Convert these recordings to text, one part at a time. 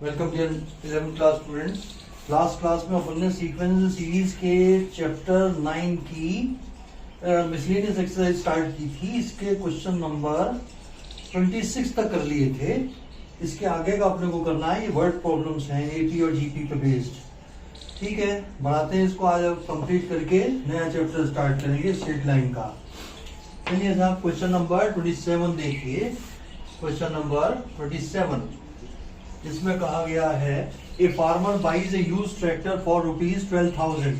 Welcome dear 11th class students. Last class में अपन ने सीक्वेंस सीरीज के चैप्टर 9 की मिसलेनियस एक्सरसाइज स्टार्ट की थी। इसके क्वेश्चन नंबर 26 तक कर लिए थे। इसके आगे का अपने को करना है, ये वर्ड प्रॉब्लम्स हैं एपी और जीपी पे बेस्ड। ठीक है, बढ़ाते हैं इसको। आज कंप्लीट करके नया चैप्टर स्टार्ट करेंगे स्ट्रेट लाइन का। चलिए साहब, क्वेश्चन नंबर 27 देखिए। क्वेश्चन नंबर 27, इसमें कहा गया है a farmer buys a used tractor for ₹12,000।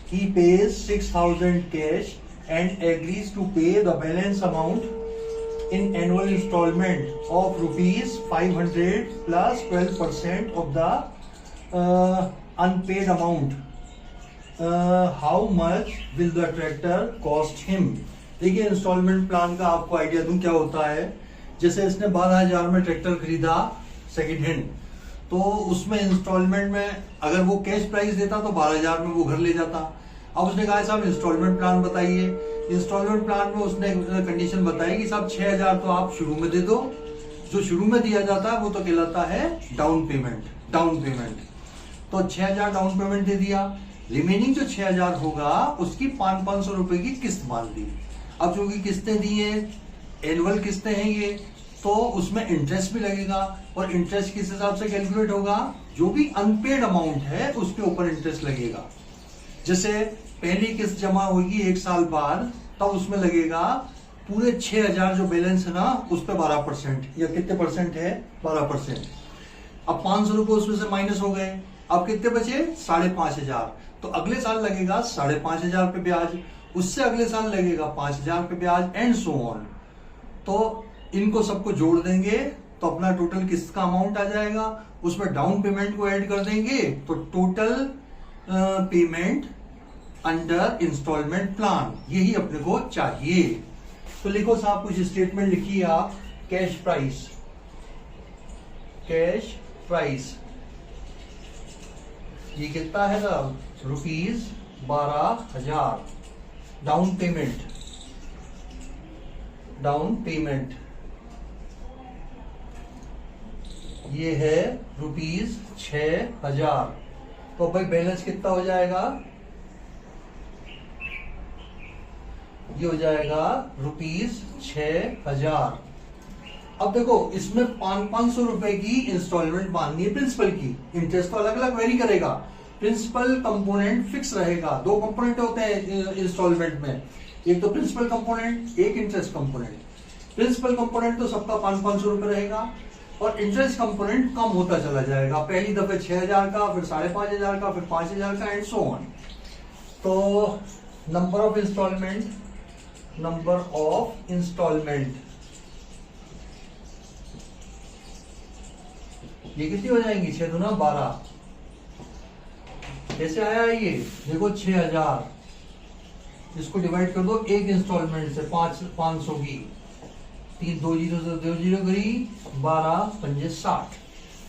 He pays 6,000 cash and agrees to pay the balance amount in annual instalment of ₹500 plus 12% of the unpaid amount. How much will the tractor cost him. देखिए, instalment plan का आपको idea दूं क्या होता है। जैसे इसने 12,000 में ट्रैक्टर खरीदा सेकेंड हैंड, तो उसमें इंस्टॉलमेंट में अगर वो कैश प्राइस देता तो 12,000 में वो घर ले जाता। अब उसने कहा साहब इंस्टॉलमेंट प्लान बताइए। इंस्टॉलमेंट प्लान में उसने कंडीशन बताई कि साहब 6,000 तो आप शुरू में दे दो। जो शुरू में दिया जाता है वो तो कहलाता है डाउन पेमेंट। तो 6,000 डाउन पेमेंट दे दिया। रिमेनिंग जो 6,000 होगा उसकी 500 रुपए की किस्त मान दी। अब चूंकि किस्तें दी है, एनुअल किस्तें हैं ये, तो उसमें इंटरेस्ट भी लगेगा। और इंटरेस्ट किस हिसाब से कैलकुलेट होगा, जो भी अनपेड अमाउंट है उसके ऊपर इंटरेस्ट लगेगा। जैसे पहली किस्त जमा होगी 1 साल बाद, तब उसमें लगेगा पूरे 6,000 जो बैलेंस है ना उस पर 12%, या कितने परसेंट है, 12%। अब 500 रुपए उसमें से माइनस हो गए, अब कितने बचे, 5,500। तो अगले साल लगेगा 5,500 पे ब्याज, उससे अगले साल लगेगा 5,000 पे ब्याज, एंड सो ऑन। तो इनको सबको जोड़ देंगे तो अपना टोटल किस्त का अमाउंट आ जाएगा। उसमें डाउन पेमेंट को ऐड कर देंगे तो total payment under installment plan, यही अपने को चाहिए। तो लिखो साहब, कुछ स्टेटमेंट लिखिए आप। कैश प्राइस ये कितना है साहब, ₹12,000। डाउन पेमेंट ये है ₹6,000। तो भाई बैलेंस कितना हो जाएगा, ये हो जाएगा ₹6,000। अब देखो, इसमें 500 रुपए की इंस्टॉलमेंट बांधनी है प्रिंसिपल की। इंटरेस्ट तो अलग अलग वेरी करेगा, प्रिंसिपल कंपोनेंट फिक्स रहेगा। 2 कंपोनेंट होते हैं इंस्टॉलमेंट में, एक तो प्रिंसिपल कंपोनेंट, एक इंटरेस्ट कंपोनेंट। प्रिंसिपल कंपोनेंट तो सबका 500 रुपए रहेगा, और इंटरेस्ट कंपोनेंट कम होता चला जाएगा। पहली दफे 6,000 का, फिर 5,500 का, फिर 5,000 का, एंड सो ऑन। तो नंबर ऑफ इंस्टॉलमेंट ये कितनी हो जाएंगी, 6 दूना 12। कैसे आया ये, देखो 6,000, इसको डिवाइड कर दो एक इंस्टॉलमेंट से 500 की। 3 2 0 से 2 0 करी, 12 5 60।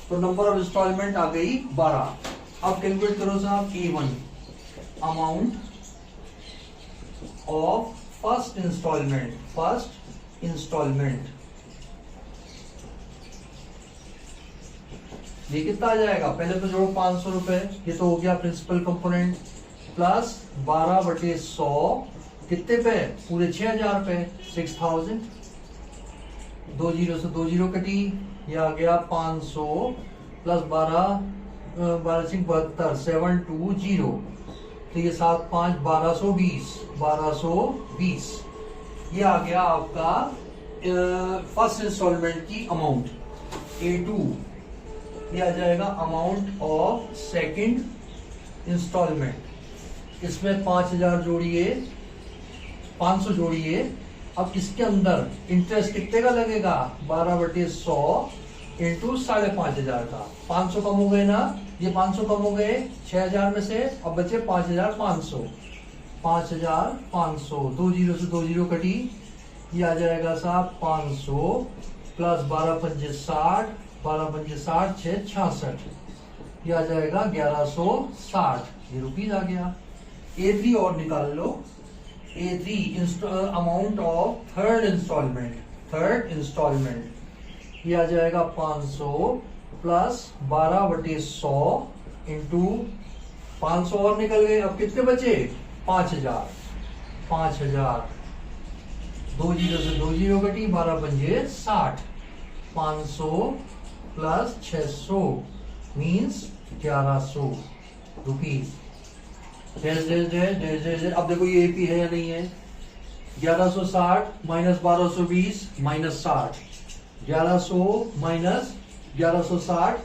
तो नंबर ऑफ इंस्टॉलमेंट आ गई 12। अब कैलकुलेट करो साहब, A1 amount of first instalment ये कितना आ जाएगा। पहले तो जोड़ो 500 रुपए, ये तो हो गया प्रिंसिपल कंपोनेंट, प्लस 12/100 कितने पे, पूरे 6,000 पे, 6,000। 2 0 से 2 0 कटी, ये आ गया 500 प्लस 12 72 720। तो ये 7 5 1220। ये आ गया आपका फर्स्ट इंस्टॉलमेंट की अमाउंट। A2 ये आ जाएगा अमाउंट ऑफ सेकंड इंस्टॉलमेंट। इसमें 5,000 जोड़िए, 500 जोड़िए। अब इसके अंदर इंटरेस्ट कितने का लगेगा, 12/100 इंटू 5,500 का। 500 कम हो गए ना, ये 500 कम हो गए 6,000 में से, अब बचे 5,500। 5,500, 2 0 से 2 0 कटी, ये आ जाएगा साहब 500 प्लस 12 5 60, 12 5 60, 6 66, ये आ जाएगा 1,160। ये रुपीज आ गया। A3 और निकाल लो। A3 amount of third installment ये आ जाएगा 500 प्लस 12/100 इंटू 500 और निकल गए। अब कितने बचे? 5000। 5000 दो जीरो से दो जीरो कटी, 12 पंजे 60। 500 प्लस 600 मीन्स 1100 रुपीज। अब देखो ये एपी है या नहीं है? 1160 minus 1220 minus 60, 1100 minus 1160,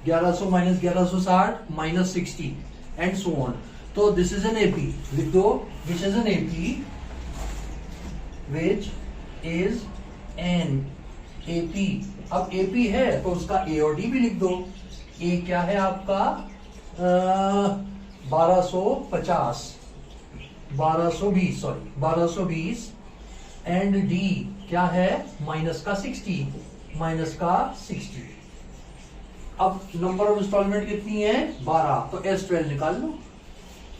1100 minus 1160 minus 60 and so on. तो दिस इज एन एपी, लिख दो विच is an AP, which is an AP. अब एपी है तो उसका ए और डी भी लिख दो। ए क्या है आपका? 1250, 1220 एंड डी क्या है? माइनस का 60, माइनस का 60। अब नंबर ऑफ इंस्टॉलमेंट कितनी है? 12, तो S12 निकाल लो।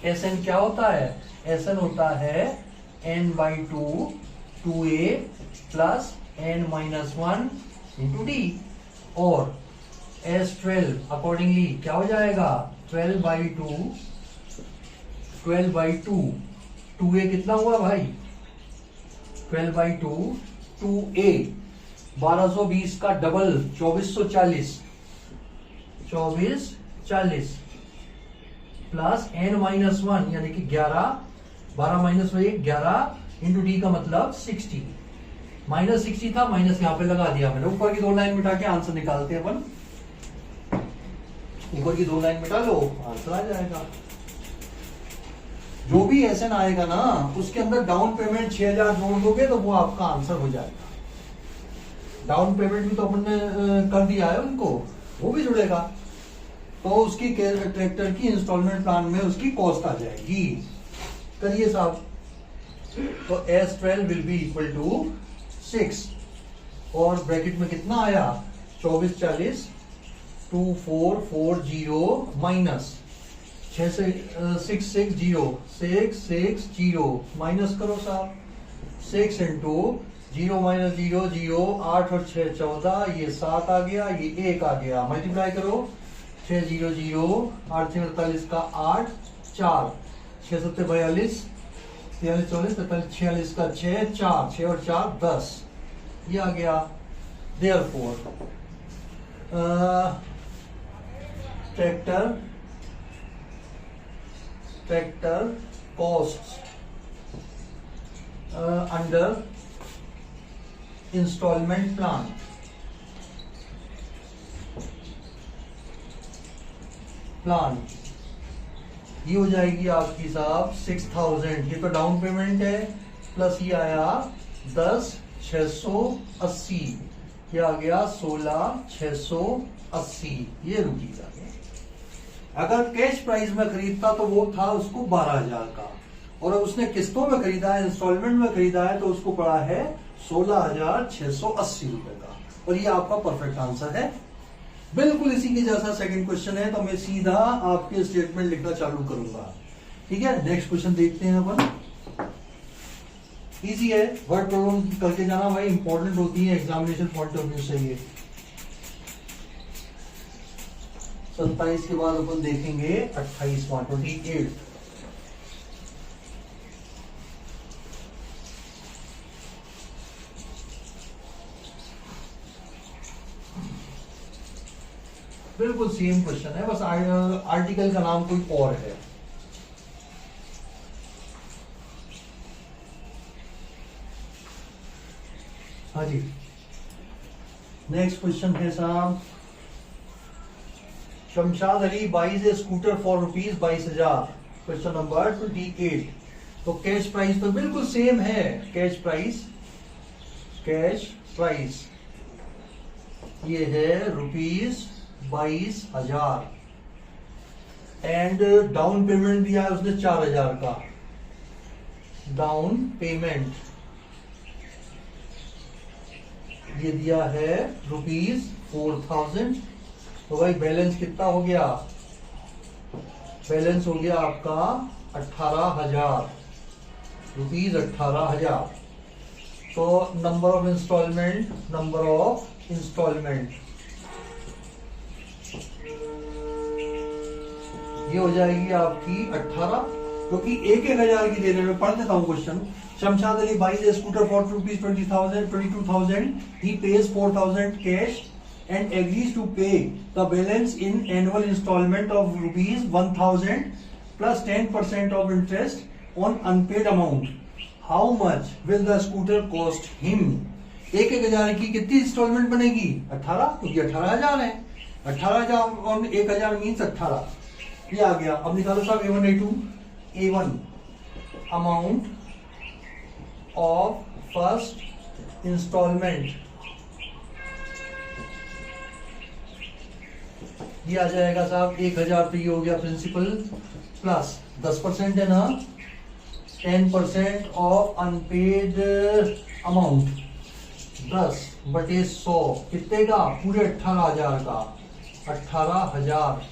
SN क्या होता है? SN होता है n/2 2a plus n-1 into D, और S12 अकॉर्डिंगली क्या हो जाएगा? 12/2, 2a कितना हुआ भाई? 12/2 2a, 1220 का डबल 2440 प्लस n-1 यानी कि 11, 12 माइनस 11 इंटू डी का मतलब 60। माइनस 60 था, माइनस यहां पे लगा दिया मैंने। ऊपर की दो लाइन मिटा के आंसर निकालते हैं अपन। ऊपर की दो लाइन मिटा लो, आंसर आ जाएगा। जो भी एसएन आएगा ना उसके अंदर डाउन पेमेंट 6000 जोड़ दोगे तो वो आपका आंसर हो जाएगा। डाउन पेमेंट भी तो अपन ने कर दिया है उनको, वो भी जुड़ेगा। तो उसकी ट्रैक्टर की इंस्टॉलमेंट प्लान में उसकी कॉस्ट आ जाएगी। करिए साहब। तो S12 will be equal to 6 और ब्रैकेट में कितना आया? 2440 2440 माइनस 660 माइनस करो साहब। 6 इंटू 0 माइनस 0 0, 8 और 6 14, ये 7 आ गया, ये 1 आ गया। मल्टीप्लाई करो 600, 8 6 48 का 8, 4 6 7 42, 43 44 45 46 का 6, 4 6 और 4 10, ये आ गया। Therefore tractor cost under installment plan ये हो जाएगी आपकी साहब 6000। ये तो डाउन पेमेंट है, प्लस ये आया 10 680, ये आ गया 16 680, ये रुपीज आ गया। अगर कैश प्राइस में खरीदता तो वो था उसको 12000 का, और अब उसने किस्तों में खरीदा है, इंस्टॉलमेंट में खरीदा है, तो उसको पड़ा है 16680 रुपए का। और ये आपका परफेक्ट आंसर है। बिल्कुल इसी के जैसा सेकंड क्वेश्चन है, तो मैं सीधा आपके स्टेटमेंट लिखना चालू करूंगा। ठीक है, नेक्स्ट क्वेश्चन देखते हैं अपन। इजी है, वर्ड प्रॉब्लम करके जाना भाई, इंपॉर्टेंट होती है एग्जामिनेशन पॉइंट ऑफ व्यू से ये। 27 के बाद अपन देखेंगे 28वां 28। बिल्कुल सेम क्वेश्चन है, बस आर्टिकल का नाम कोई और है। हाँ जी, नेक्स्ट क्वेश्चन है साहब, Shamshad Ali buys a scooter for rupees 22,000। Question number 28। तो कैश प्राइस तो बिल्कुल सेम है। कैश प्राइस ये है रुपीज 22,000 एंड डाउन पेमेंट दिया है उसने 4000 का। डाउन पेमेंट ये दिया है रुपीज 4000। तो भाई बैलेंस कितना हो गया? बैलेंस हो गया आपका 18,000 रुपीज, 18,000। तो number of installment, number of installment, ये हो जाएगी आपकी 18, क्योंकि 1,000 की दे रहे हैं। पढ़ देता हूँ question. Shamshad Ali buys a scooter for ₹20,000, 22,000. He pays 4,000 cash and agrees to pay the balance in annual installment of ₹1,000 plus 10% of interest on unpaid amount. How much will the scooter cost him? 1,000 की कितनी instalment बनेगी? 18, क्योंकि 18,000 है। 18,000 और 1,000 means 18। ये आ गया। अब निकालो साहब A1 A2। A1 amount of first instalment, ये आ जाएगा साहब 1,000, तो ये हो गया प्रिंसिपल प्लस 10% है ना, 10% ऑफ अनपेड अमाउंट 10/100 कितने का? पूरे 18,000 का। 18,000,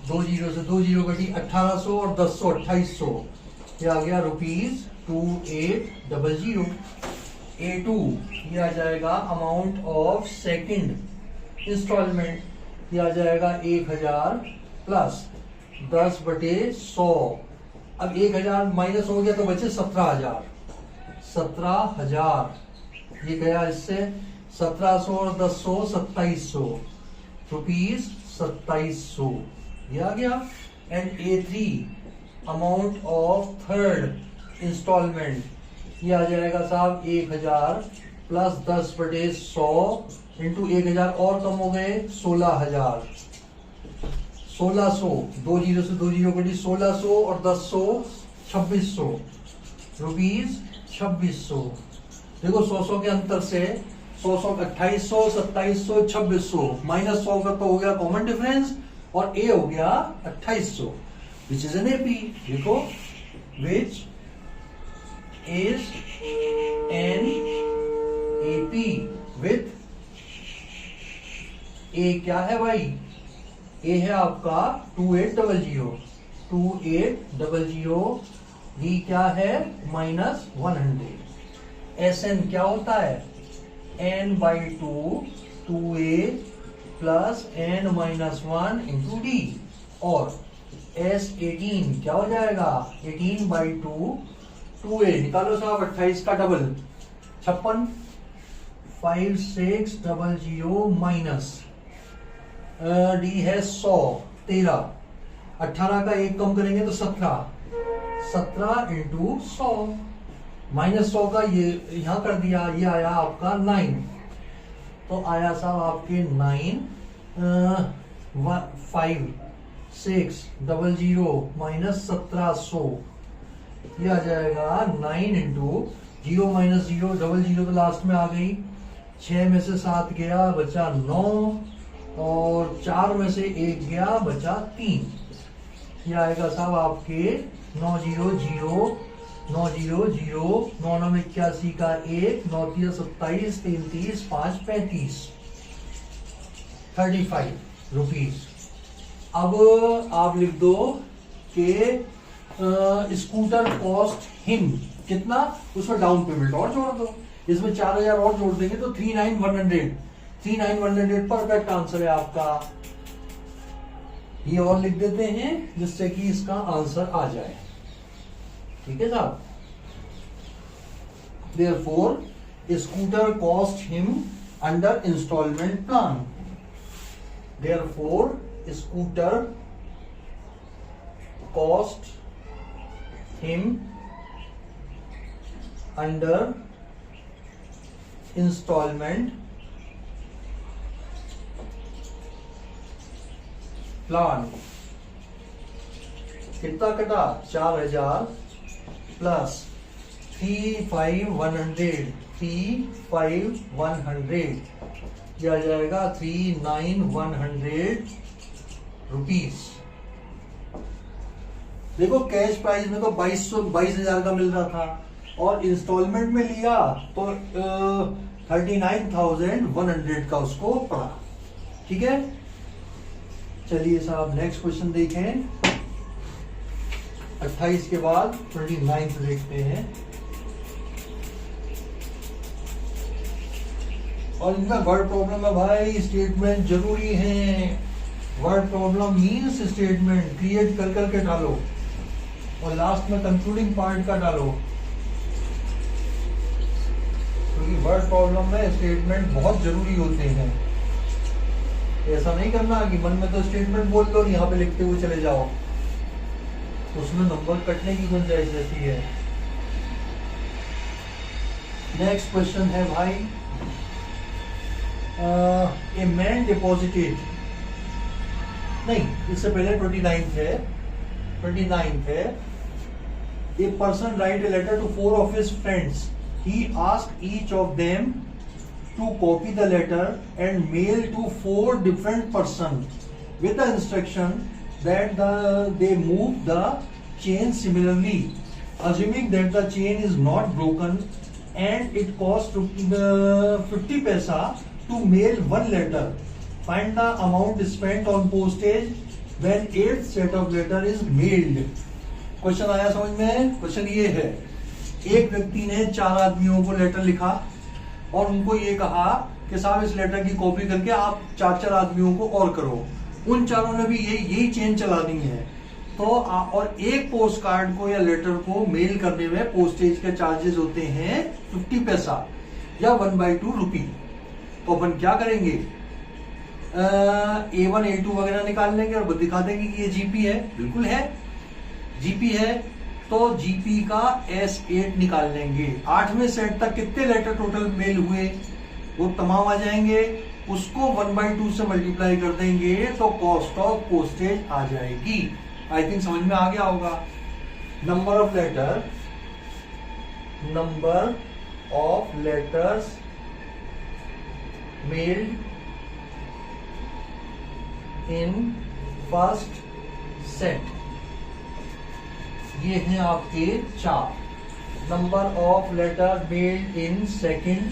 2 जीरो से 2 जीरो कटी, 1,800 और 1000 2,800, ये आ गया ₹2800। A2 ये आ जाएगा अमाउंट ऑफ सेकंड इंस्टॉलमेंट, ये आ जाएगा 1,000 प्लस 10/100। अब 1,000 माइनस हो गया तो बचे 17,000। 17,000 ये गया इससे, 1,700 और 1000 2,700 ₹2,700, ये आ गया। And A3 amount of third installment, ये आ जाएगा साहब 1,000 प्लस 10/100 इंटू 1,000 और कम हो गए 16,000। 1,600, 2 जीरो से 2 जीरो कटी, 1,600 और 1000 2,600 ₹2,600। देखो 100 के अंतर से 100 2,800 2,700 2,600 माइनस 100 का तो हो गया कॉमन डिफरेंस, और ए हो गया 2,800 विच इज एन एपी। देखो which is an AP with a क्या है भाई? ए है आपका 2800, 2800, डी क्या है -100। एस एन क्या होता है? n/2 2a plus n-1 into D. और S18 क्या हो जाएगा? 18/2 2a। निकालो साहब 28 का डबल 56, 5600 माइनस डी है 100 13, 18 का 1 कम करेंगे तो 17 इंटू 100 माइनस 100 का ये यहां कर दिया, ये आया आपका 9, तो आया साहब आपके 9,5,600 माइनस 1700, ये आ जाएगा 9 इंटू 0 माइनस 0 00 तो लास्ट में आ गई, 6 में से 7 गया बचा 9 और 4 में से 1 गया बचा 3, ये आएगा साहब आपके 900 900 9 में 81 का 1 9 27 3 30 5 35 35 रुपीज। अब आप लिख दो कि स्कूटर कॉस्ट हिम कितना, उसमें डाउन पेमेंट और जोड़ दो, इसमें 4,000 और जोड़ देंगे तो 39,100 39,100 परफेक्ट आंसर है आपका। ये और लिख देते हैं जिससे कि इसका आंसर आ जाए, ठीक है साहब। Therefore, scooter cost him under installment plan. Therefore, scooter cost him under installment plan. कितना कटा? 4,000 प्लस 3,5,100 यह आ जाएगा 3,9,100 रुपीज। देखो कैश प्राइस में तो 22,000 का मिल रहा था और इंस्टॉलमेंट में लिया तो 39,100 का उसको पड़ा, ठीक है। चलिए साहब नेक्स्ट क्वेश्चन देखें। 28 के बाद 29 देखते हैं। और इनमें वर्ड प्रॉब्लम है भाई, स्टेटमेंट जरूरी है। Word problem means statement create कर करके डालो और लास्ट में कंक्लूडिंग पार्ट का डालो, क्योंकि वर्ड प्रॉब्लम में स्टेटमेंट बहुत जरूरी होते हैं। ऐसा नहीं करना कि मन में तो स्टेटमेंट बोल दो, यहाँ पे लिखते हुए चले जाओ, तो उसमें नंबर कटने की गुंजाइश रहती है। नेक्स्ट क्वेश्चन है भाई, ए मैन डिपॉजिटेड, नहीं इससे पहले 29th है। A person write a letter to 4 of his friends. He asked each of them to copy the letter and mail to 4 different persons with the instruction that they move the chain similarly, assuming that the chain is not broken and it costs 50 paisa to mail one letter. Find the amount spent on postage when 8th set of letter is mailed. Question आया समझ में? Question ये है, एक व्यक्ति ने 4 आदमियों को लेटर लिखा और उनको ये कहा कि साहब इस लेटर की कॉपी करके आप 4 आदमियों को और करो। उन चारों ने भी यही चेन चलानी है, तो और एक पोस्ट कार्ड को या लेटर को मेल करने में पोस्टेज के चार्जेस होते हैं 50 पैसा या 1/2 रुपी। तो अपन क्या करेंगे, A1 A2 वगैरह निकाल लेंगे और दिखा देंगे कि ये जीपी है। बिल्कुल है, जीपी है, तो जीपी का S8 निकाल लेंगे। 8वें सेट तक कितने लेटर टोटल मेल हुए वो तमाम आ जाएंगे, उसको 1/2 से मल्टीप्लाई कर देंगे तो कॉस्ट ऑफ पोस्टेज आ जाएगी। आई थिंक समझ में आ गया होगा। Number of letters mailed in first set, ये हैं आपके 4। Number of letter mailed in second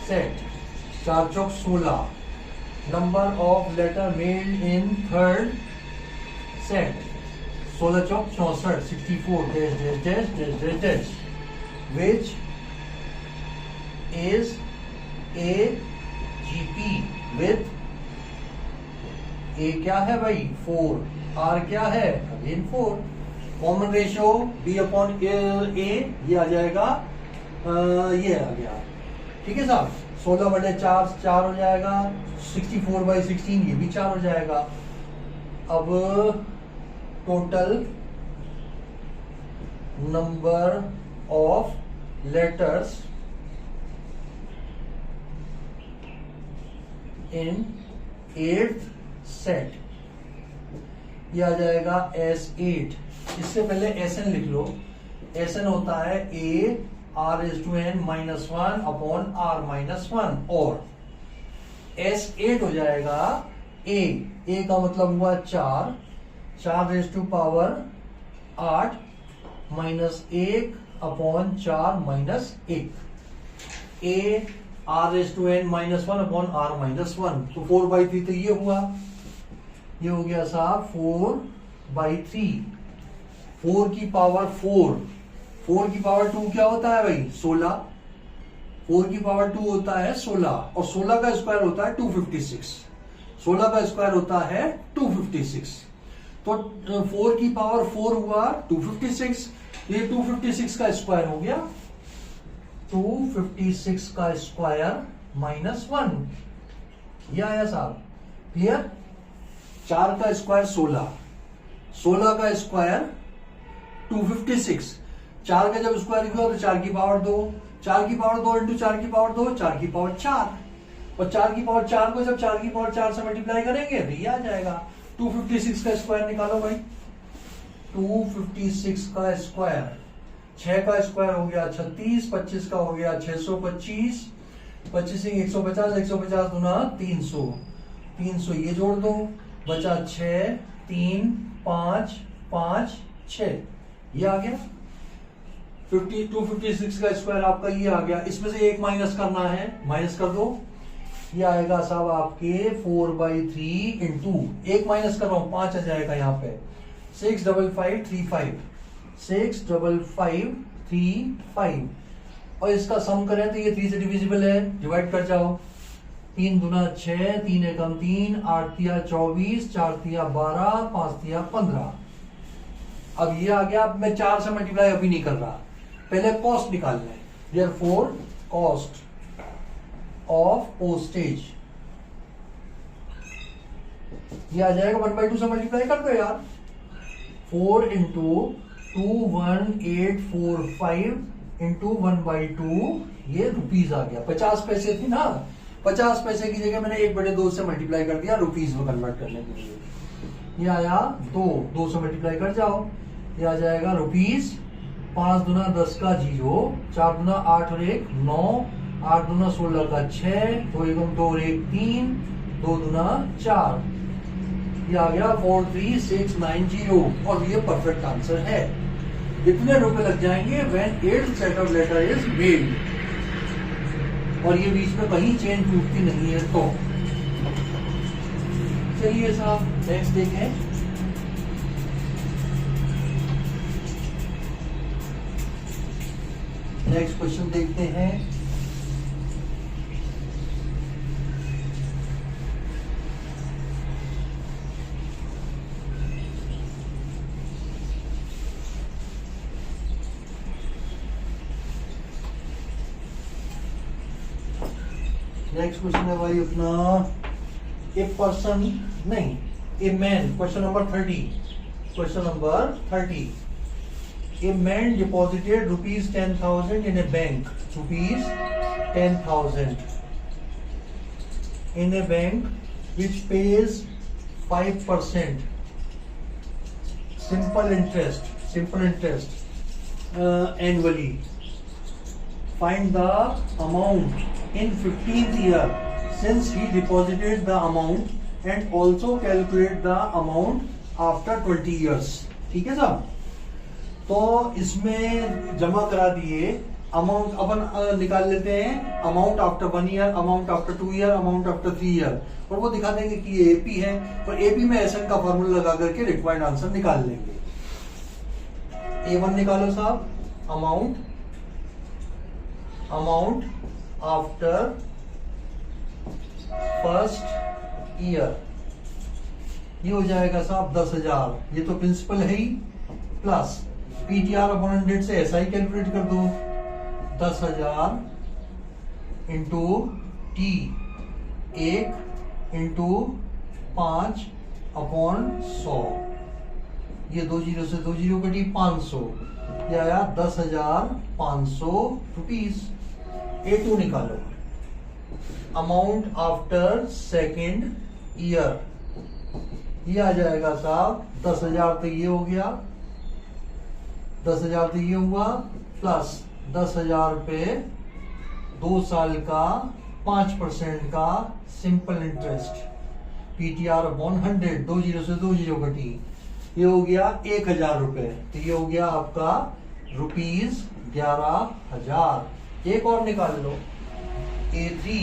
set, 4 चौक 16। Number of letter mailed in third set, 16 चौक 64, 64 dash which is a GP with A क्या है भाई 4, R क्या है again 4, common ratio B upon A ये आ जाएगा, ये आ गया, ठीक है साहब। 16/4 4 हो जाएगा, 64/16 ये भी 4 हो जाएगा। अब total number of letters in 8th set, ये आ जाएगा S8। इससे पहले SN लिख लो। SN होता है A R⁻n -1 अपॉन R-1 और S8 हो जाएगा A का मतलब हुआ 4 4 8 -1 upon 4 -1 A R⁻n -1 upon R-1, तो 4/3 तो ये हुआ, ये हो गया साहब 4/3। 4 की पावर 4 की पावर 2 क्या होता है भाई 16, 4 की पावर 2 होता है 16 और 16 का स्क्वायर होता है 256, 16 का स्क्वायर होता है 256, तो 4 की पावर 4 हुआ 256, ये 256 का स्क्वायर हो गया, 256 का स्क्वायर -1, ये आया साहब क्लियर। 4 का स्क्वायर 16, 16 का स्क्वायर 256, 4 का जब स्क्वायर हुआ तो 4 की पावर 2, 4 की पावर 2 इंटू 4 की पावर 2, 4 की पावर 4, और 4 की पावर 4 को जब 4 की पावर 4 से मल्टीप्लाई करेंगे तो ये आ जाएगा। 256 का स्क्वायर निकालो भाई, 256 का स्क्वायर, 6 का स्क्वायर हो गया 36, 25 का हो गया 625, 25 150, 150 गुना 300, 300 ये जोड़ दो, बचा 6 3 5 5 6, ये आ गया। 256 का स्क्वायर आपका ये आ गया, इसमें से एक माइनस करना है, माइनस कर दो, ये आएगा साहब आपके 4/3 इंटू, एक माइनस कर रहा हूं 5 आ जाएगा यहाँ पे, 65535, 65535 और इसका सम करें तो ये 3 से डिविजिबल है, डिवाइड कर जाओ। 3 दूना 6, 3 एकम 3, 8 तिया 24, 4 तिया 12, 5 तिया 15। अब ये आ गया। अब मैं 4 से मल्टीप्लाई अभी नहीं कर रहा, पहले कॉस्ट निकालना है। देयरफॉर कॉस्ट ऑफ पोस्टेज ये आ जाएगा 1/2 से मल्टीप्लाई कर दो यार। 4 इंटू 21845 इंटू 1/2 ये रुपीज आ गया। 50 पैसे थी ना, 50 पैसे की जगह मैंने 1/2 से मल्टीप्लाई कर दिया रुपीज में कन्वर्ट करने के लिए। ये आया 2 से मल्टीप्लाई कर जाओ, ये आ जाएगा रुपीज। 5 दूना 10 का 0, 4 दूना 8 और 1 9, 8 दूना 16 का 6, 2 एकम 2 और 1 3, 2 दूना 4। ये आ गया 43690 और ये परफेक्ट आंसर है। इतने रुपए लग जाएंगे when 8th set of letter is made, और ये बीच में कहीं चेन टूटती नहीं है। तो चलिए साहब नेक्स्ट देखें। नेक्स्ट क्वेश्चन देखते हैं। नेक्स्ट क्वेश्चन है भाई अपना, ए पर्सन नहीं, a man. Question number 30। Question number 30। A man deposited ₹10,000 in A bank, ₹10,000 in a bank which pays 5% simple interest annually. Find the amount in 15th year since he deposited the amount and also calculate the amount after 20 years. ठीक है साहब, तो इसमें जमा करा दिए amount. अपन निकाल लेते हैं amount after 1 year, amount after 2 year, amount after 3 year, और वो दिखा देंगे कि ये एपी है। तो एपी में एसएन का फॉर्मूला लगा करके रिक्वायर्ड आंसर निकाल लेंगे। A1 निकालो साहब, अमाउंट आफ्टर फर्स्ट ईयर, ये हो जाएगा साहब 10,000। ये तो प्रिंसिपल है ही, प्लस पीटीआर अपॉन 100 से ऐसा ही कैलकुलेट कर दो। 10,000 इंटू टी 1 इंटू 5 अपॉन 100, ये 2 जीरो से 2 जीरो कटी 500, ये आया 10,500 रुपीज। A2 निकालो, अमाउंट आफ्टर सेकेंड ईयर, ये आ जाएगा साहब 10,000 तो ये हो गया, 10,000 तो ये हुआ, प्लस 10,000 पे 2 साल का 5% का simple interest, PTR upon 100, 2 zero से 2 जीरो कटी, ये हो गया 1,000 रुपए। तो ये हो गया आपका ₹11,000। एक और निकाल लो, A3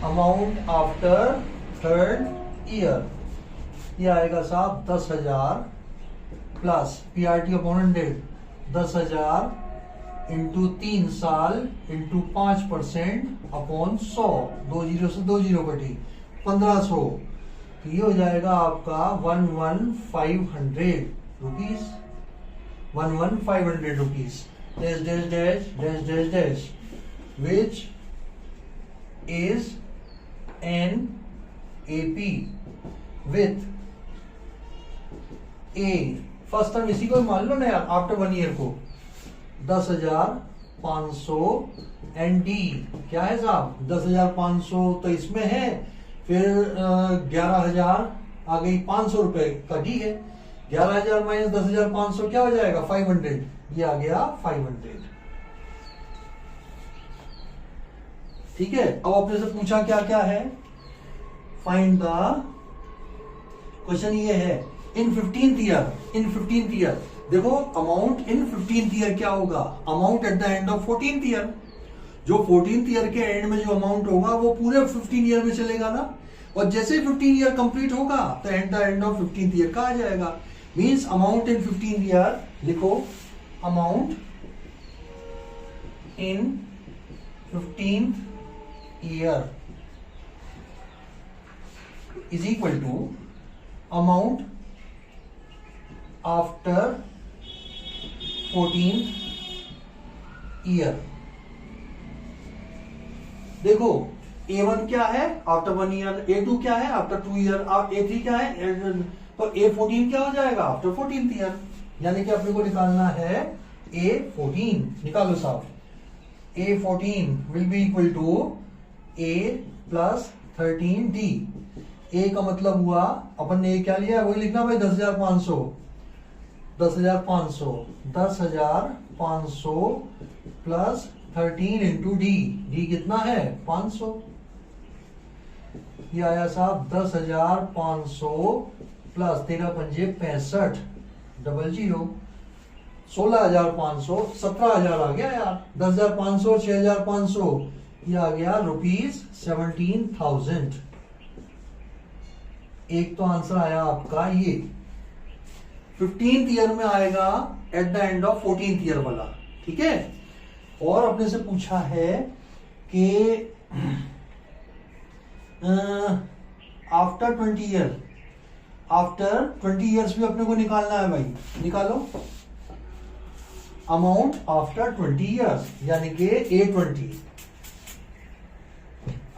amount after third year, ये आएगा साहब 10,000 प्लस पीआरटी अपॉन 100, 10,000 इंटू 3 साल इंटू 5% अपॉन 100, 2 जीरो से 2 जीरो कटी 1,500। तो ये हो जाएगा आपका 11,500 rupees, 11,500 rupees. Dash dash dash dash dash dash which is an AP with A, first term इसी को मान लो ना यार, आफ्टर 1 ईयर को 10,500 एंड डी क्या है साहब 10,500 तो इसमें है, फिर 11,000 आ गई, 500 रुपए का डी है, 11,000 माइनस 10,500 क्या हो जाएगा 500, ये आ गया 500। ठीक है, अब आपने से पूछा क्या क्या है, फाइंड द, क्वेश्चन ये है इन 15th ईयर, देखो अमाउंट इन 15th ईयर क्या होगा, amount at the end of 14th year, जो 14th ईयर के एंड में जो अमाउंट होगा वो पूरे 15 ईयर में चलेगा ना, और जैसे 15 ईयर कंप्लीट होगा तो at the end of 15th year का आ जाएगा। Means amount in 15th year लिखो, amount in 15th year is equal to amount after 14th year। देखो A1 क्या है आफ्टर 1 ईयर, A2 क्या है आफ्टर 2 ईयर, A3 क्या है, तो A14 क्या हो जाएगा आफ्टर 14th ईयर। यानी कि अपने को निकालना है A14, निकालो साहब। A14 will be equal to A plus 13D। A का मतलब हुआ अपन ने क्या लिया वही लिखना भाई 10,500 प्लस 13 इंटू डी। डी कितना है 500। ये आया साहब 10,500 प्लस 13 पंजे 65 00 16,500 17,000 आ गया यार। 10,500 6,500 ये आ गया ₹17,000। एक तो आंसर आया आपका ये। 15th ईयर में आएगा eight the end of 14th year वाला, ठीक है। और अपने से पूछा है कि आफ्टर 20 ईयर, आफ्टर 20 ईयर्स भी अपने को निकालना है भाई। निकालो अमाउंट आफ्टर 20 ईयर्स, यानी कि A20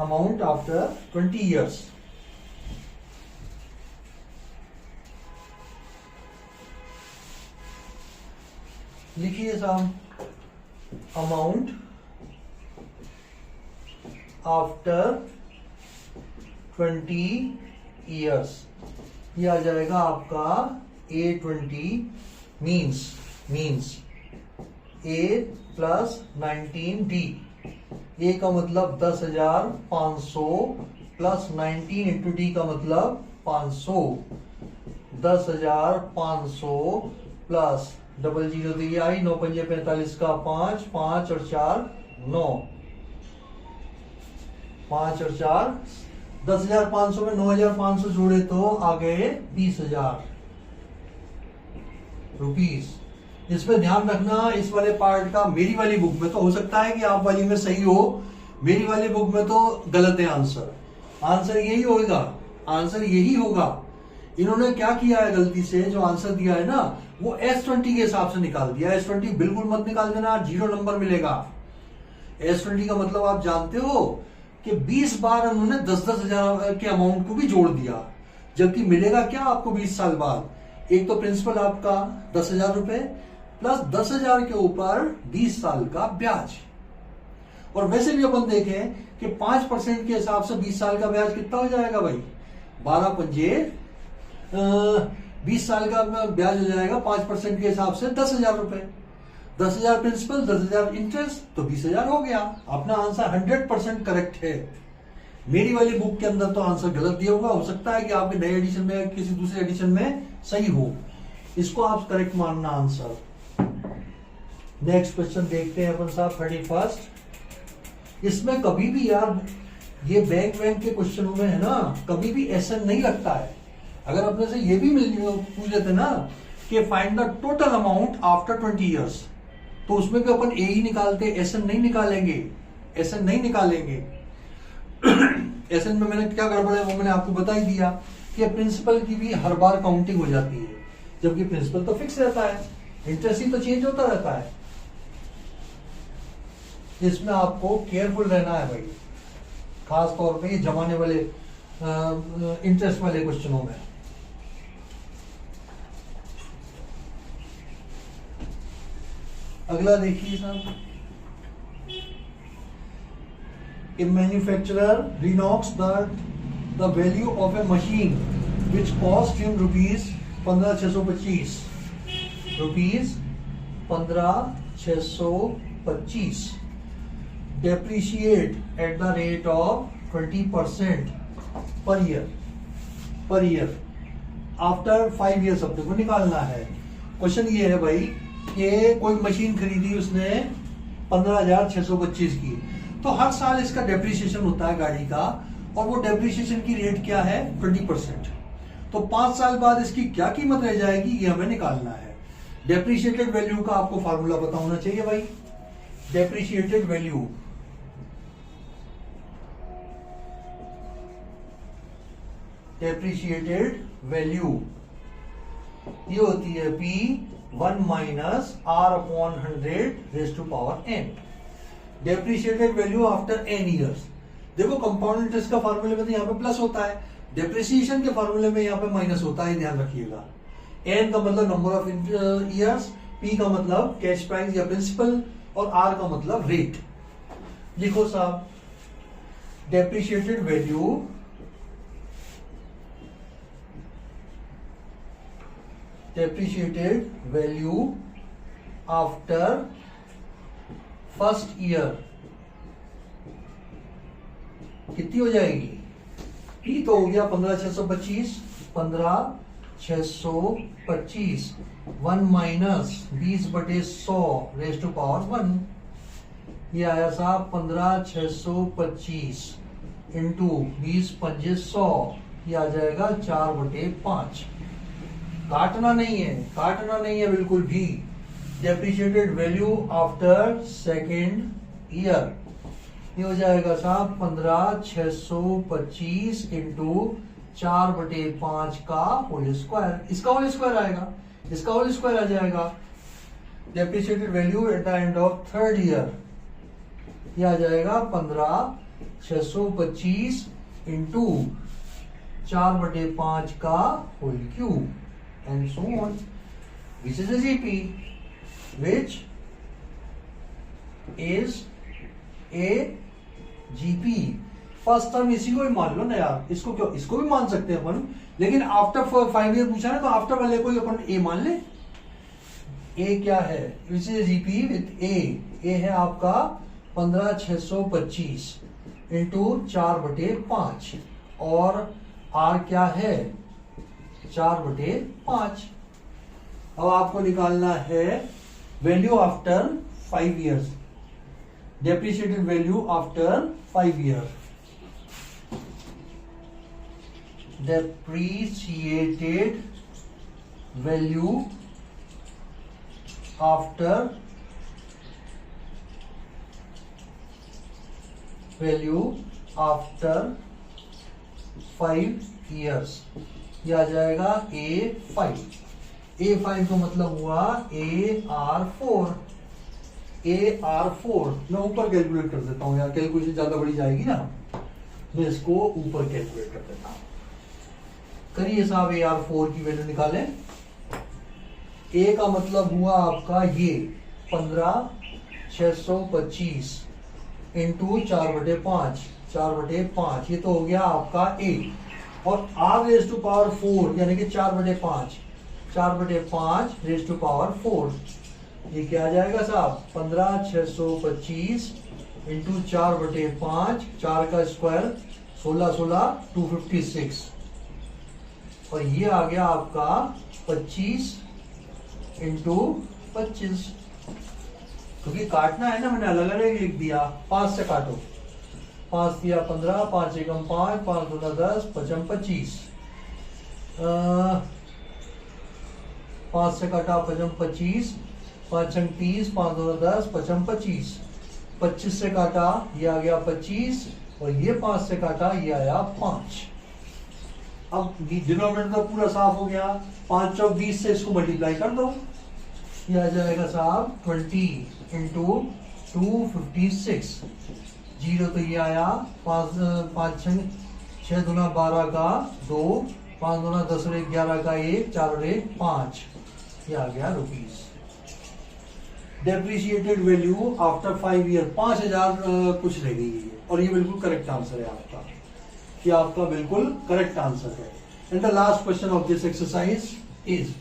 अमाउंट आफ्टर 20 ईयर्स। लिखिए साहब अमाउंट आफ्टर 20 ईयर्स। ये आ जाएगा आपका A20 means A plus 19D। A का मतलब 10,500 प्लस 19 इंटू D का मतलब 500। 10,500 प्लस 00 तो ये आई 9 पंजे 45 का 5 5 और 4 9 5 और 4 10,500 में 9,500 जोड़े तो आ गए 20,000 रुपीस। इसमें ध्यान रखना इस वाले पार्ट का मेरी वाली बुक में तो हो सकता है कि आप वाली में सही हो, मेरी वाली बुक में तो गलत है आंसर। आंसर यही होगा, आंसर यही होगा। इन्होंने क्या किया है गलती से, जो आंसर दिया है ना वो S20 के हिसाब से निकाल दिया। S20 बिल्कुल मत निकाल देना, 0 नंबर मिलेगा। S20 का मतलब आप जानते हो कि 20 बार उन्होंने 10-10 हजार के अमाउंट को भी जोड़ दिया, जबकि मिलेगा क्या आपको 20 साल बाद। एक तो प्रिंसिपल आपका 10,000 रुपए प्लस 10,000 के ऊपर 20 साल का ब्याज। और वैसे भी अपन देखें कि 5% के हिसाब से 20 साल का ब्याज कितना हो जाएगा भाई, 12 पंजे 20 साल का ब्याज हो जाएगा 5% के हिसाब से 10,000 रुपए। 10,000 प्रिंसिपल 10,000 इंटरेस्ट तो 20,000 हो गया। अपना आंसर 100% करेक्ट है। मेरी वाली बुक के अंदर तो आंसर गलत दिया होगा, हो सकता है कि आपके नए एडिशन में किसी दूसरे एडिशन में सही हो। इसको आप करेक्ट मानना आंसर। नेक्स्ट क्वेश्चन देखते हैं अपन साहब 31। इसमें कभी भी यार ये बैंक के क्वेश्चनों में है ना, कभी भी SN नहीं लगता है। अगर अपने से ये भी पूछ लेते ना कि find the total amount after 20 years, तो उसमें भी अपन A ही निकालते, SN नहीं निकालेंगे, SN नहीं निकालेंगे। SN में मैंने क्या गड़बड़ है वो मैंने आपको बता ही दिया कि प्रिंसिपल की भी हर बार काउंटिंग हो जाती है, जबकि प्रिंसिपल तो फिक्स रहता है, इंटरेस्ट ही तो चेंज होता रहता है। इसमें आपको केयरफुल रहना है भाई, खास तौर पे जमाने वाले इंटरेस्ट वाले क्वेश्चनों में। अगला देखिए साहब, a manufacturer reckons the value of a machine which cost him ₹15,625 ₹15,625 depreciate at the rate of 20% per year after 5 years अपने को निकालना है। क्वेश्चन ये है भाई कि कोई मशीन खरीदी उसने 15,625 की, तो हर साल इसका डेप्रिसिएशन होता है गाड़ी का, और वो डेप्रिसिएशन की रेट क्या है 20%। तो 5 साल बाद इसकी क्या कीमत रह जाएगी ये हमें निकालना है। डेप्रिशिएटेड वैल्यू का आपको फार्मूला पता होना चाहिए भाई। डेप्रिशिएटेड वैल्यू डेप्रिशिएटेड वैल्यू ये होती है P 1 minus R upon 100 raise to power n। Depreciated value after n years. देखो कंपाउंड इंटरेस्ट का फॉर्मूले में तो यहाँ पे प्लस होता है, डेप्रिसिएशन के फॉर्मूले में यहाँ पे माइनस होता है, ध्यान रखिएगा। n का मतलब नंबर ऑफ ईयर्स, p का मतलब कैश प्राइस या प्रिंसिपल, और r का मतलब रेट। लिखो साहब, depreciated value after first year कितनी हो जाएगी? p तो हो गया 15,625, 15,625 1 माइनस 20/100 रेज टू पावर 1, ये आया साहब 15,625 इंटू 20/100, ये आ जाएगा 4/5। काटना नहीं है बिल्कुल भी। Depreciated value after second year ये हो जाएगा साहब 15,625 इंटू 4/5 का होल स्क्वायर। इसका होल स्क्वायर आएगा, इसका होल स्क्वायर आ जाएगा। Depreciated value at the end of third year ये आ जाएगा 15,625 इंटू 4/5 का whole cube and so on, which is a GP, which is a GP। First term इसी को ही मान लो ना यार, इसको क्यों, इसको भी मान सकते हैं अपन, लेकिन आफ्टर 5 ईयर पूछा ना तो आफ्टर वाले को ही अपन ए मान ले। ए क्या है? विच इज जीपी विथ ए है आपका 15,625 इंटू 4/5 और आर क्या है? 4/5। अब आपको निकालना है value after 5 years, depreciated value after 5 year. Depreciated value after 5 years ये आ जाएगा A5। A5 का मतलब हुआ AR4। मैं ऊपर कैलकुलेट कर देता हूं यार, कैलकुलेशन ज्यादा बड़ी जाएगी ना, मैं इसको ऊपर कैलकुलेट कर देता हूं। करिए साहब, AR4 की वैल्यू निकालें। A का मतलब हुआ आपका ये 15,625 इंटू 4/5, ये तो हो गया आपका A, और R रेज टू पावर 4 यानी कि 4/5 रेज टू पावर 4, ये क्या आ जाएगा साहब? 15,625 इंटू 4/5, 4 का स्क्वायर 16 256, और ये आ गया आपका 25 इंटू 25, क्योंकि काटना है ना, मैंने अलग अलग लिख दिया। 5 से काटो, 5 दिया 15, 5 एकम 5, 5 दूना 10, 5 25, 5 से काटा 5 25, 5 30, 5 दूना 10, 5 25, 25 से काटा ये आ गया 25, और ये 5 से काटा ये आया 5। अब डिनोमिनेटर तो पूरा साफ हो गया, 5 चौक 20 से इसको मल्टीप्लाई कर दो, ये आ जाएगा साहब 20 इंटू 256, 0 तो ये आया 5 6 दूना 12 का 2, 5 दूना 10 और 11 का 1, 4 और 1 5, ये आ गया rupees. Depreciated value after 5 year 5,000 कुछ रह गई है, और ये बिल्कुल करेक्ट आंसर है आपका, ये आपका बिल्कुल करेक्ट आंसर है। And the last question of this exercise is,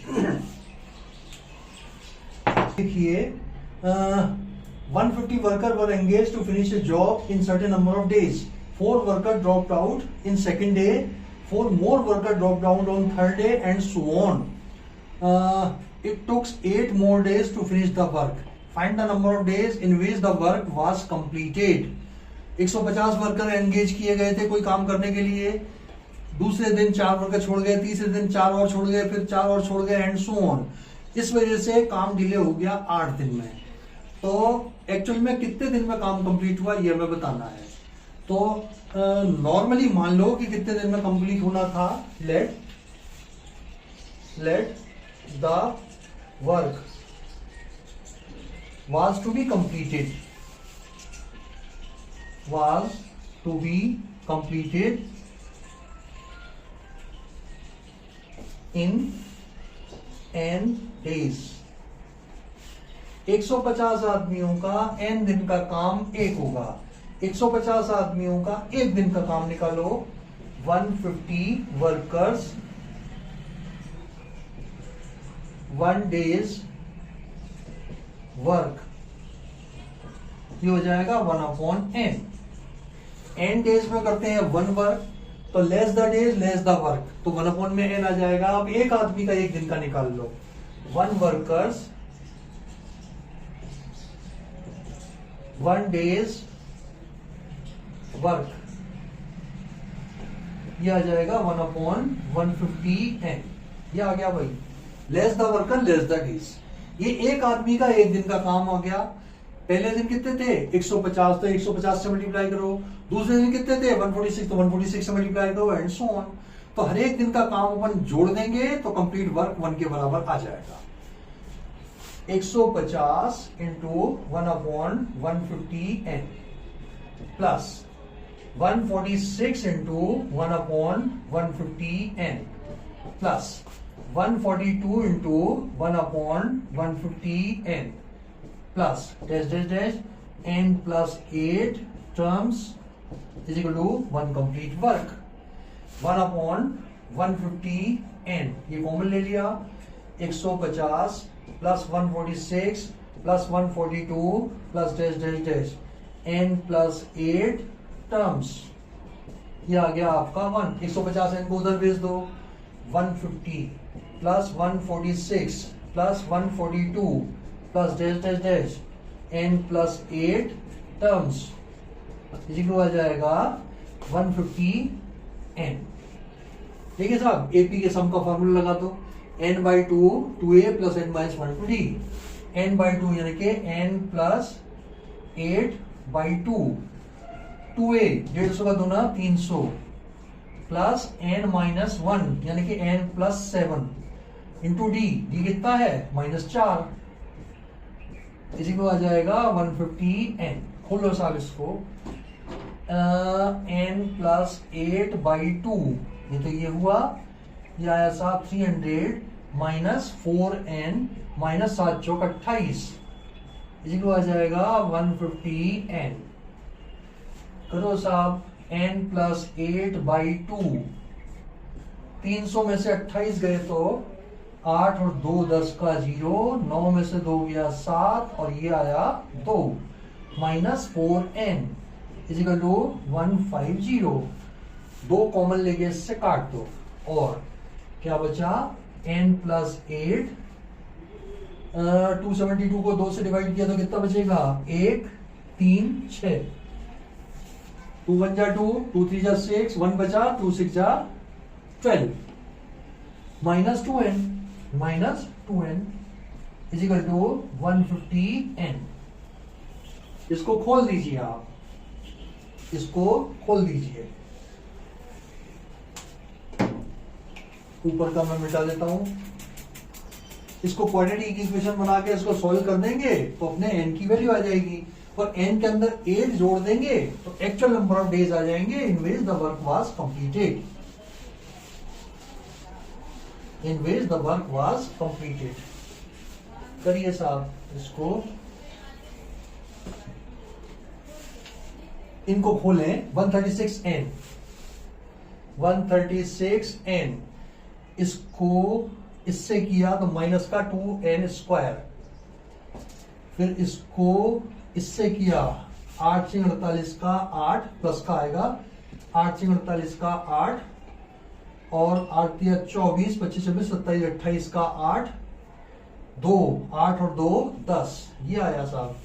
देखिए 150 workers were engaged to finish a job in certain number of days. 4 workers dropped out in second day, 4 more workers dropped out on third day, and so on. It took 8 more days to finish the work. Find the number of days in which the work was completed. 150 worker engage किए गए थे कोई काम करने के लिए, दूसरे दिन 4 वर्कर छोड़ गए, तीसरे दिन 4 और छोड़ गए, फिर 4 और छोड़ गए, एंड सो ऑन। इस वजह से काम डिले हो गया 8 दिन में। तो एक्चुअल में कितने दिन में काम कंप्लीट हुआ ये हमें बताना है। तो नॉर्मली मान लो कि कितने दिन में कंप्लीट होना था. Let the work was to be completed in n days. 150 आदमियों का n दिन का काम एक होगा. 150 आदमियों का एक दिन का काम निकालो. 150 वर्कर्स 1 days वर्क. ये हो जाएगा 1/n. n डेज में करते हैं 1 वर्क, तो less the days less the work, तो 1/n में n आ जाएगा. अब एक आदमी का एक दिन का निकाल लो. 1 वर्कर्स 1 डेज वर्क. ये आ जाएगा 1/150n. ये आ गया भाई. Less the worker less the days. ये एक आदमी का एक दिन का काम आ गया. पहले दिन कितने थे? 150, तो 150 से मल्टीप्लाई करो. दूसरे दिन कितने थे? 146, तो 146 से मल्टीप्लाई करो एंड सो ऑन. तो हर एक दिन का काम अपन जोड़ देंगे तो कंप्लीट वर्क 1 के बराबर आ जाएगा. 150 into 1/150n plus 146 into 1/150n plus 142 into 1/150n plus dash dash dash n plus 8 terms is equal to 1 complete work. 1/150n ये कॉमन ले लिया. 150 plus 146 plus 142 plus dash dash dash n plus 8 terms. ये आ गया आपका 1. 150 n को उधर भेज दो. 150 plus 146 plus 142 plus dash dash dash n plus 8 terms equal आ जाएगा 150n. ठीक है साहब. एपी के सम का फॉर्मूला लगा दो. n/2 2a plus n - 1 2d. n/2 यानी कि n प्लस 8/2 2a 150 का दूना 300 प्लस n - 1 यानी कि n plus 7 into D. D कितना है? -4. इसी को आ जाएगा 150n. खोलो साहब इसको. n प्लस 8/2 ये तो ये हुआ. ये आया साहब 300 माइनस 4n माइनस 7 चौक 28. इसी को आ जाएगा 150n. करो साहब. n प्लस 8/2 300 में से 28 गए तो 8 और 2 10 का 0. 9 में से 2 गया 7 और ये आया 2 minus 4n is equal to 150. 2 common लेके इससे काट दो और क्या बचा? n plus 8. 272 को 2 से डिवाइड किया तो कितना बचेगा? 1 3 6. 2 1 जा 2 2 3 जा 6 1 बचा 2 6 जा 12 minus 2n is equal to 150n. इसको खोल दीजिए आप. इसको खोल दीजिए. ऊपर का मैं मिटा देता हूं. इसको क्वाड्रेटिक इक्वेशन बना के इसको सॉल्व कर देंगे तो अपने n की वैल्यू आ जाएगी और n के अंदर 8 जोड़ देंगे तो एक्चुअल नंबर ऑफ डेज आ जाएंगे in which the work was completed. करिए साहब इसको. इनको खोलें. 136n इसको इससे किया तो माइनस का 2n². फिर इसको इससे किया 8 × 48 का 8 प्लस का आएगा 8 × 48 का 8 और 8 × 24 25 26 27 28 का 8 2 8 और 2 10. ये आया साहब.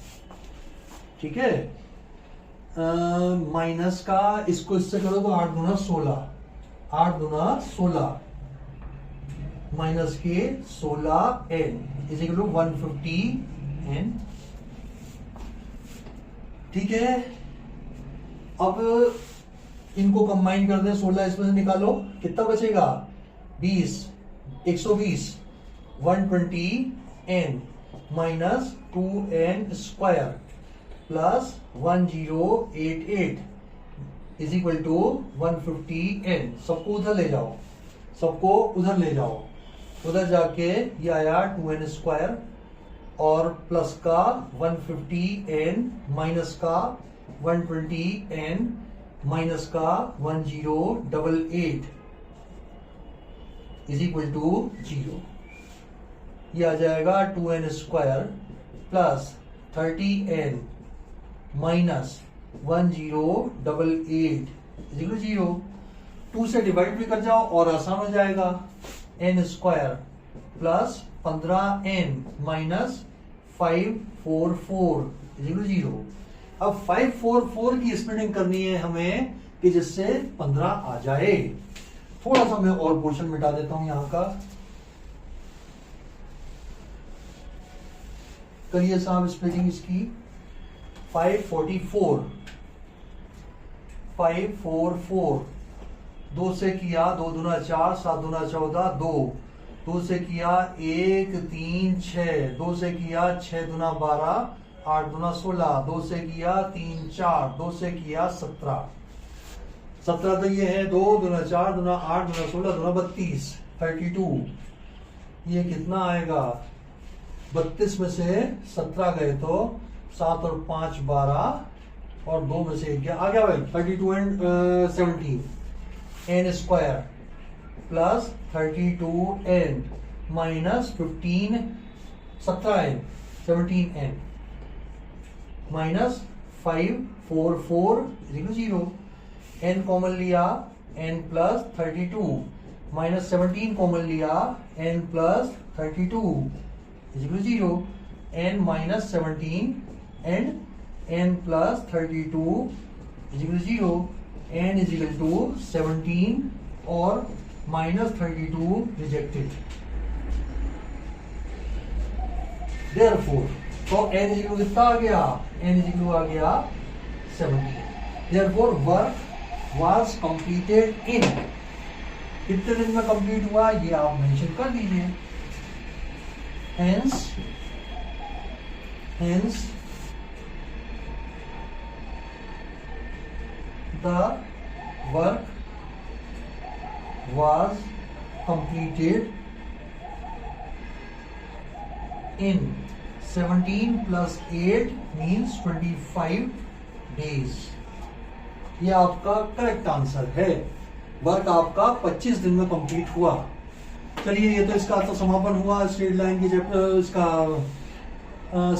ठीक है. माइनस का इसको इससे करो तो 8 × 16 8 × 16 माइनस के 16n is equal to 150n. ठीक है. अब इनको कंबाइन कर दे, 16 इसमें से निकालो, कितना बचेगा 20, 120, 120n minus 2n square plus 1088 is equal to 150n। सबको उधर ले जाओ, सबको उधर ले जाओ, उधर जाके ये आया 2n स्क्वायर और प्लस का 150n माइनस का 120n माइनस का 1088 इज इक्वल टू 0। ये आ जाएगा 2n square plus 30n minus 1088 is equal to 0। 2 से डिवाइड भी कर जाओ और आसान हो जाएगा, n square plus 15n minus 544 is equal to 0। अब 544 की स्प्लिटिंग करनी है हमें कि जिससे 15 आ जाए। थोड़ा सा मैं और पोर्शन मिटा देता हूं यहां का, करिए साहब स्प्लिटिंग इसकी। 544 2 से किया 2 दूना 4, 7 दूना 14, 2 से किया 1 3 6, 2 से किया 6 दूना 12, 8 दूना 16, 2 से किया 3 4, 2 से किया 17 तो ये है 2 दूना 4 दूना 8 दूना 16 दूना 32 32। ये कितना आएगा, 32 में से 17 गए तो 7 और 5 12 और 2 में से 1 गया, आ गया भाई 32 and 17 n square plus 32n minus 15 17n 17n minus 544 0। n common लिया n प्लस 32 माइनस 17 कॉमन लिया n plus 32 0। n minus 17 and n plus 32 0। n is equal to 17 और माइनस 32 रिजेक्टेड। देयरफॉर तो n इज इक्वल कितना आ गया, n is equal आ गया 17। Therefore work was completed in, कितने दिन में कंप्लीट हुआ ये आप मेंशन कर दीजिए। Hence the work was completed in 17 plus 8 means 25 days। ये आपका करेक्ट आंसर है, वर्क आपका 25 दिन में कंप्लीट हुआ। चलिए ये तो इसका तो समापन हुआ स्ट्रेट लाइन की चैप्टर, इसका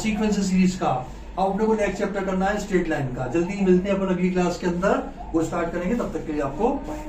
सीक्वेंस सीरीज का। अब अपने को नेक्स्ट चैप्टर करना है स्ट्रेट लाइन का। जल्दी मिलते हैं अपन अगली क्लास के अंदर, वो स्टार्ट करेंगे, तब तक के लिए आपको बाय।